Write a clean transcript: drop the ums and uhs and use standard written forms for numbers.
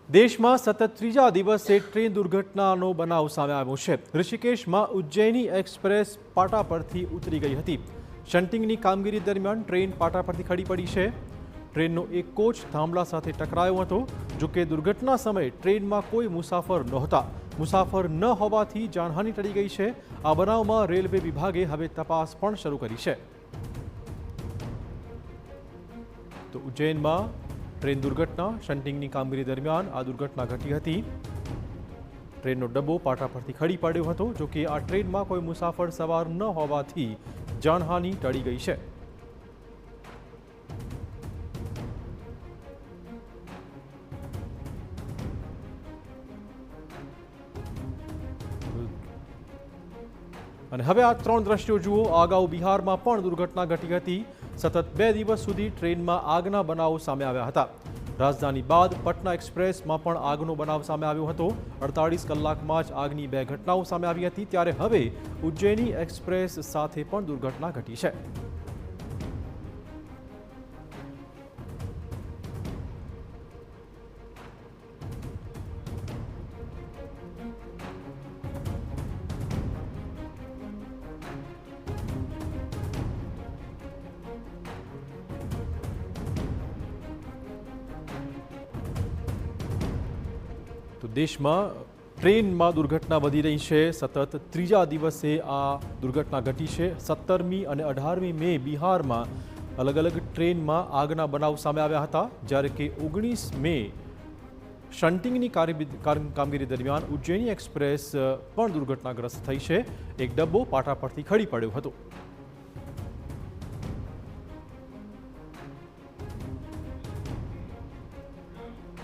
દેશમાં સતત ત્રીજા દિવસે ટ્રેન દુર્ઘટનાનો બનાવ સામે આવ્યો છે। ઋષિકેશમાં ઉજ્જૈની એક્સપ્રેસ પાટા પરથી ઉતરી ગઈ હતી। શન્ટિંગની કામગીરી દરમિયાન ટ્રેન પાટા પરથી ખડી પડી છે। ટ્રેનનો એક કોચ થાંભલા સાથે ટકરાયો હતો। જો કે દુર્ઘટના સમયે ટ્રેનમાં કોઈ મુસાફર નહોતા। મુસાફર ન હોવાથી જાનહાનિ ટળી ગઈ છે। આ બનાવમાં રેલવે વિભાગે હવે તપાસ પણ શરૂ કરી છે। તો ઉજ્જૈનમાં ટ્રેન દુર્ઘટના શન્ટિંગની કામગીરી દરમિયાન આ દુર્ઘટના ઘટી હતી। ટ્રેનનો ડબ્બો પાટા પરથી ખડી પડ્યો હતો। જો કે આ ટ્રેનમાં કોઈ મુસાફર સવાર ન હોવાથી જાનહાનિ ટળી ગઈ છે। અને હવે આ ત્રણ દ્રશ્યો જુઓ। અગાઉ બિહારમાં પણ દુર્ઘટના ઘટી હતી। સતત 2 દિવસ સુધી ટ્રેનમાં આગના બનાવો સામે આવ્યા હતા। રાજધાની બાદ પટના એક્સપ્રેસમાં પણ આગનો બનાવ સામે આવ્યો હતો। 48 કલાકમાં જ આગની 2 ઘટનાઓ સામે આવી હતી। ત્યારે હવે ઉજ્જૈની એક્સપ્રેસ સાથે પણ દુર્ઘટના ઘટી છે। તો દેશમાં ટ્રેનમાં દુર્ઘટના વધી રહી છે। સતત ત્રીજા દિવસે આ દુર્ઘટના ઘટી છે। 17મી અને 18મી મે બિહારમાં અલગ અલગ ટ્રેનમાં આગના બનાવ સામે આવ્યા હતા। જ્યારે કે 19 મે શન્ટિંગની કામગીરી દરમિયાન ઉજ્જૈની એક્સપ્રેસ પણ દુર્ઘટનાગ્રસ્ત થઈ છે। એક ડબ્બો પાટા પરથી ખડી પડ્યો હતો।